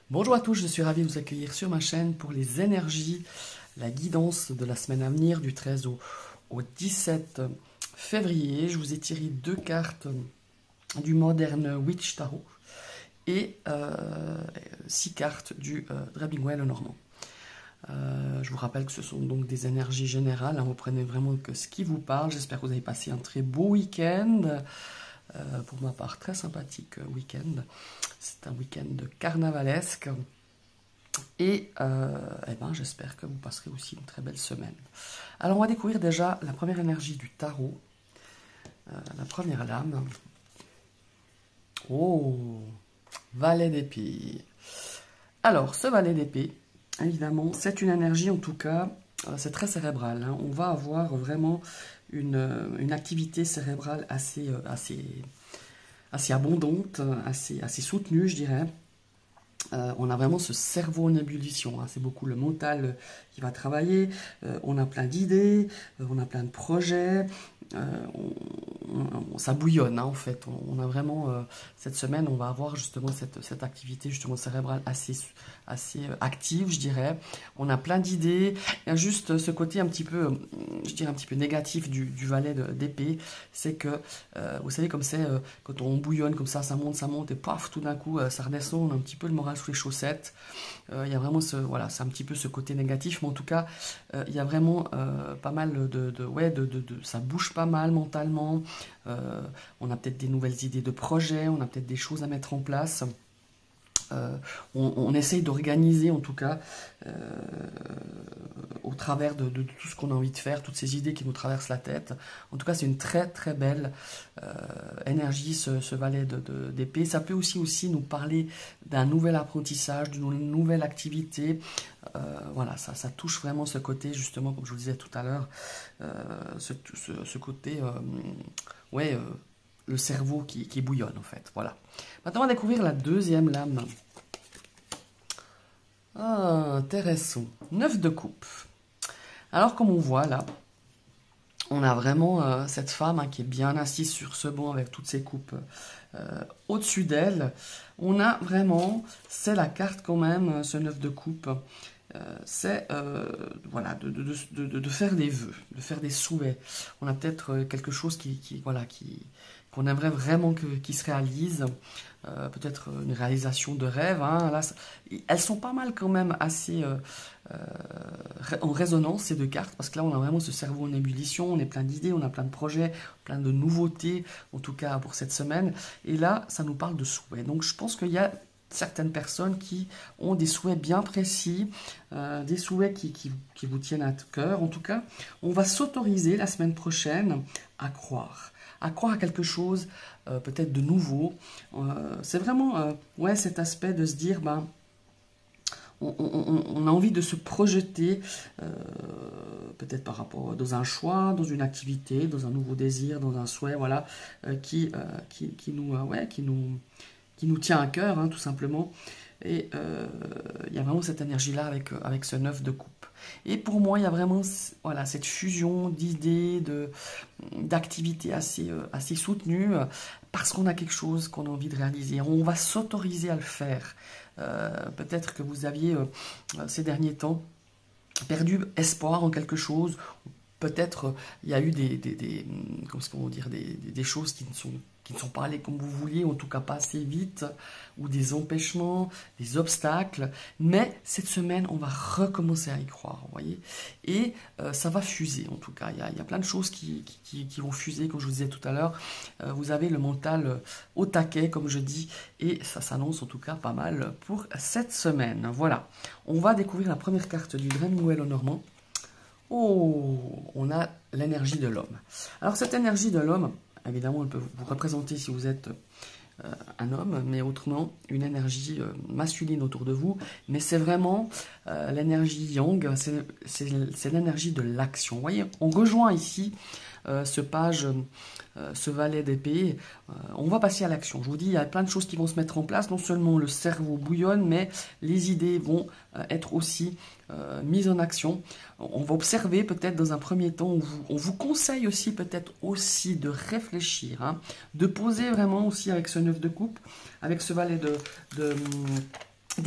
Bonjour à tous, je suis ravi de vous accueillir sur ma chaîne pour les énergies, la guidance de la semaine à venir du 13 au 17 février. Je vous ai tiré deux cartes du Modern Witch Tarot et 6 cartes du Drabingwell Normand. Je vous rappelle que ce sont donc des énergies générales, hein, vous prenez vraiment que ce qui vous parle. J'espère que vous avez passé un très beau week-end. Pour ma part, très sympathique week-end. C'est un week-end carnavalesque. Et j'espère que vous passerez aussi une très belle semaine. Alors on va découvrir déjà la première énergie du tarot. La première lame. Oh, valet d'épée. Alors, ce valet d'épée, évidemment, c'est une énergie en tout cas, c'est très cérébral. Hein. On va avoir vraiment une activité cérébrale assez abondante, assez soutenue, je dirais. On a vraiment ce cerveau en ébullition, hein. C'est beaucoup le mental qui va travailler, on a plein d'idées, on a plein de projets, ça bouillonne, hein, en fait. On a vraiment, cette semaine, on va avoir justement cette activité justement cérébrale assez active, je dirais. On a plein d'idées, il y a juste ce côté un petit peu, je dirais un petit peu négatif du valet d'épée, c'est que, vous savez comme c'est, quand on bouillonne comme ça monte, et paf, tout d'un coup, ça redescend, on a un petit peu le moral sous les chaussettes. Il y a vraiment voilà, c'est un petit peu ce côté négatif, mais en tout cas, il y a vraiment pas mal ça bouge pas mal mentalement. On a peut-être des nouvelles idées de projets, on a peut-être des choses à mettre en place. On essaye d'organiser en tout cas au travers de tout ce qu'on a envie de faire, toutes ces idées qui nous traversent la tête. En tout cas, c'est une très très belle énergie, ce valet d'épée. Ça peut aussi nous parler d'un nouvel apprentissage, d'une nouvelle activité. Voilà, ça touche vraiment ce côté, justement, comme je vous le disais tout à l'heure, ce côté, le cerveau qui bouillonne en fait. Voilà. Maintenant, on va découvrir la deuxième lame. Ah, intéressant. 9 de coupe. Alors, comme on voit là, on a vraiment cette femme, hein, qui est bien assise sur ce banc avec toutes ses coupes au-dessus d'elle. On a vraiment, c'est la carte quand même, ce 9 de coupe. C'est voilà, de faire des vœux, de faire des souhaits. On a peut-être quelque chose qu'on aimerait vraiment qui se réalise, peut-être une réalisation de rêve. Hein. Là, elles sont pas mal quand même assez en résonance, ces deux cartes, parce que là on a vraiment ce cerveau en ébullition, on est plein d'idées, on a plein de projets, plein de nouveautés, en tout cas pour cette semaine. Et là, ça nous parle de souhaits. Donc je pense qu'il y a certaines personnes qui ont des souhaits bien précis, des souhaits qui vous tiennent à cœur. En tout cas, on va s'autoriser la semaine prochaine à croire à quelque chose peut-être de nouveau. C'est vraiment cet aspect de se dire, ben, on a envie de se projeter peut-être par rapport dans un choix, dans une activité, dans un nouveau désir, dans un souhait, voilà, qui nous tient à cœur, hein, tout simplement. Et il y a vraiment cette énergie-là avec ce 9 de coupe. Et pour moi, il y a vraiment voilà, cette fusion d'idées, d'activités assez soutenues, parce qu'on a quelque chose qu'on a envie de réaliser. On va s'autoriser à le faire. Peut-être que vous aviez, ces derniers temps, perdu espoir en quelque chose. Peut-être il y a eu des choses qui ne sont pas allées comme vous vouliez, en tout cas pas assez vite, ou des empêchements, des obstacles. Mais cette semaine, on va recommencer à y croire, vous voyez. Et ça va fuser, en tout cas. Il y a plein de choses qui vont fuser, comme je vous disais tout à l'heure. Vous avez le mental au taquet, comme je dis, et ça s'annonce en tout cas pas mal pour cette semaine. Voilà. On va découvrir la première carte du Drabingwell Normand. Oh, on a l'énergie de l'homme. Alors cette énergie de l'homme, évidemment, elle peut vous représenter si vous êtes un homme, mais autrement, une énergie masculine autour de vous. Mais c'est vraiment l'énergie yang, c'est l'énergie de l'action. Vous voyez, on rejoint ici ce valet d'épée. On va passer à l'action. Je vous dis, il y a plein de choses qui vont se mettre en place. Non seulement le cerveau bouillonne, mais les idées vont être aussi mises en action. On va observer peut-être dans un premier temps, on vous conseille aussi peut-être aussi de réfléchir, hein, de poser vraiment aussi avec ce 9 de coupe, avec ce valet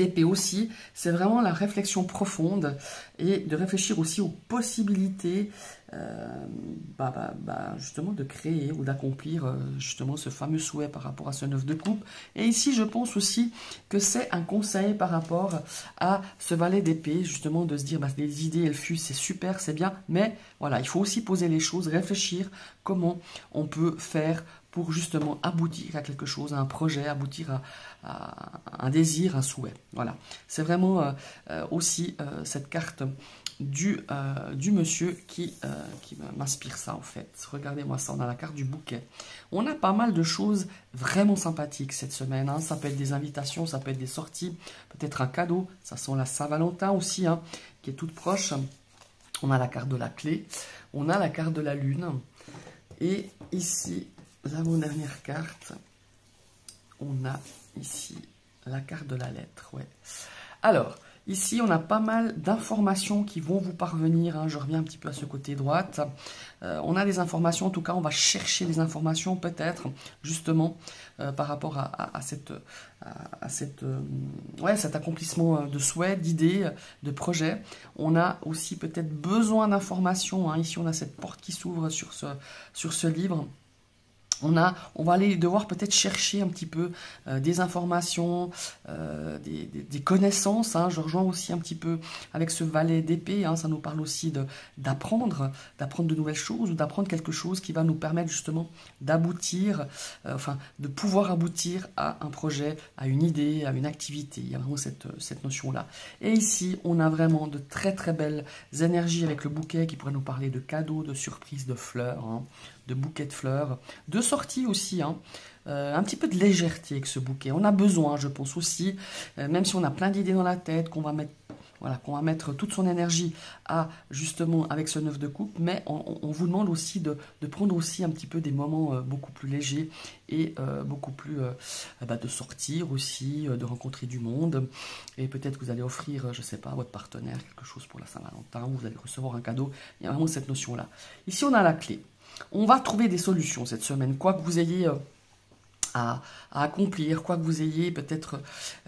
d'épée aussi, c'est vraiment la réflexion profonde et de réfléchir aussi aux possibilités justement de créer ou d'accomplir justement ce fameux souhait par rapport à ce 9 de coupe. Et ici, je pense aussi que c'est un conseil par rapport à ce valet d'épée, justement de se dire, les idées, elles fusent, c'est super, c'est bien, mais voilà, il faut aussi poser les choses, réfléchir comment on peut faire pour justement aboutir à quelque chose, à un projet, aboutir à un désir, un souhait. Voilà, c'est vraiment aussi cette carte du monsieur qui m'inspire ça en fait. Regardez-moi ça, on a la carte du bouquet. On a pas mal de choses vraiment sympathiques cette semaine. Hein. Ça peut être des invitations, ça peut être des sorties, peut-être un cadeau. Ça sent la Saint-Valentin aussi, hein, qui est toute proche. On a la carte de la clé, on a la carte de la lune. Et ici, l'avant-dernière carte, on a ici la carte de la lettre. Ouais. Alors, ici, on a pas mal d'informations qui vont vous parvenir. Hein. Je reviens un petit peu à ce côté droite. On a des informations, en tout cas, on va chercher des informations peut-être, justement, par rapport à cet accomplissement de souhaits, d'idées, de projets. On a aussi peut-être besoin d'informations. Hein. Ici, on a cette porte qui s'ouvre sur ce livre. On va aller devoir peut-être chercher un petit peu des informations, des connaissances. Hein. Je rejoins aussi un petit peu avec ce valet d'épée. Hein. Ça nous parle aussi d'apprendre de nouvelles choses ou d'apprendre quelque chose qui va nous permettre justement d'aboutir, de pouvoir aboutir à un projet, à une idée, à une activité. Il y a vraiment cette notion-là. Et ici, on a vraiment de très très belles énergies avec le bouquet qui pourrait nous parler de cadeaux, de surprises, de fleurs. Hein, de bouquets de fleurs, de sorties aussi, hein. Un petit peu de légèreté avec ce bouquet. On a besoin, je pense aussi, même si on a plein d'idées dans la tête, qu'on va mettre toute son énergie justement avec ce 9 de coupe, mais on vous demande aussi de prendre aussi un petit peu des moments beaucoup plus légers et beaucoup plus de sortir aussi, de rencontrer du monde, et peut-être que vous allez offrir, je sais pas, à votre partenaire quelque chose pour la Saint-Valentin, ou vous allez recevoir un cadeau. Il y a vraiment cette notion-là. Ici, on a la clé. On va trouver des solutions cette semaine, quoi que vous ayez à accomplir, quoi que vous ayez peut-être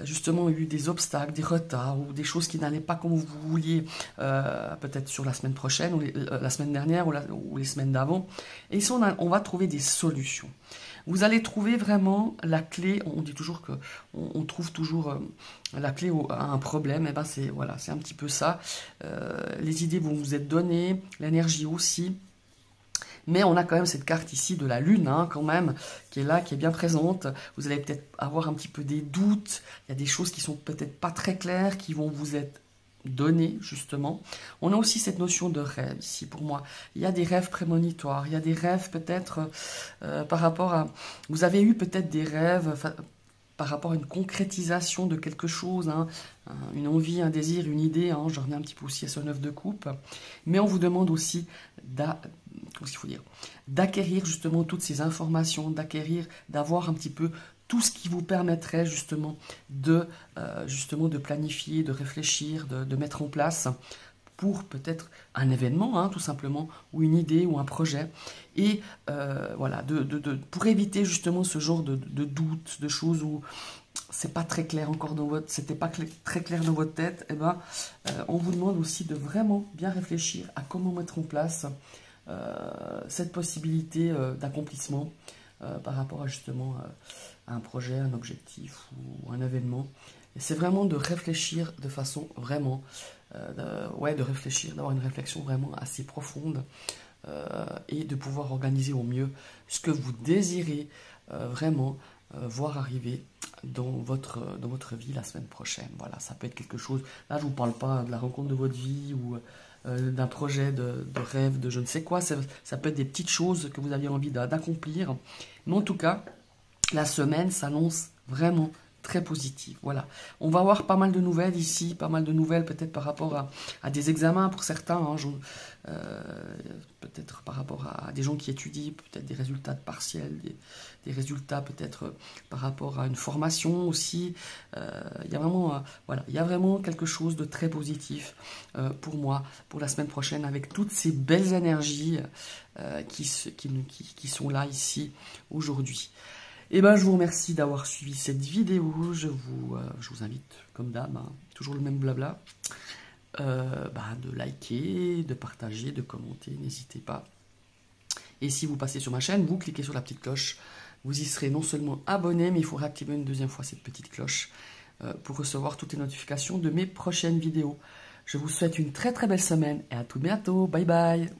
justement eu des obstacles, des retards ou des choses qui n'allaient pas comme vous vouliez, peut-être sur la semaine prochaine ou la semaine dernière ou les semaines d'avant. Et ici, on va trouver des solutions. Vous allez trouver vraiment la clé. On dit toujours que on trouve toujours la clé à un problème. Et ben c'est un petit peu ça. Les idées vont vous être données, l'énergie aussi. Mais on a quand même cette carte ici de la lune, hein, quand même, qui est là, qui est bien présente. Vous allez peut-être avoir un petit peu des doutes. Il y a des choses qui sont peut-être pas très claires, qui vont vous être données, justement. On a aussi cette notion de rêve ici, pour moi. Il y a des rêves prémonitoires. Il y a des rêves peut-être par rapport à... Vous avez eu peut-être des rêves par rapport à une concrétisation de quelque chose, hein, une envie, un désir, une idée. Hein, je reviens un petit peu aussi à ce 9 de coupe. Mais on vous demande aussi d'acquérir justement toutes ces informations, d'avoir un petit peu tout ce qui vous permettrait justement de planifier, de réfléchir, de mettre en place pour peut-être un événement, hein, tout simplement, ou une idée, ou un projet, et pour éviter justement ce genre de doutes, de choses où c'est pas très clair encore c'était pas très clair dans votre tête. Et ben, on vous demande aussi de vraiment bien réfléchir à comment mettre en place cette possibilité d'accomplissement par rapport à justement à un projet, un objectif ou un événement. Et c'est vraiment de réfléchir de façon vraiment, de réfléchir, d'avoir une réflexion vraiment assez profonde et de pouvoir organiser au mieux ce que vous désirez vraiment voir arriver dans votre vie la semaine prochaine. Voilà, ça peut être quelque chose, là je ne vous parle pas de la rencontre de votre vie ou d'un projet de rêve, de je ne sais quoi, ça peut être des petites choses que vous aviez envie d'accomplir, mais en tout cas, la semaine s'annonce vraiment très positive. Voilà, on va avoir pas mal de nouvelles ici, pas mal de nouvelles peut-être par rapport à des examens pour certains, hein, peut-être par rapport à des gens qui étudient, peut-être des résultats de partiels, des résultats peut-être par rapport à une formation aussi. Il y a vraiment quelque chose de très positif pour moi, pour la semaine prochaine, avec toutes ces belles énergies qui sont là ici aujourd'hui. Et ben, je vous remercie d'avoir suivi cette vidéo. Je vous invite, comme d'hab, hein, toujours le même blabla, de liker, de partager, de commenter, n'hésitez pas. Et si vous passez sur ma chaîne, vous cliquez sur la petite cloche. Vous y serez non seulement abonné, mais il faudra activer une deuxième fois cette petite cloche pour recevoir toutes les notifications de mes prochaines vidéos. Je vous souhaite une très très belle semaine et à tout bientôt. Bye bye.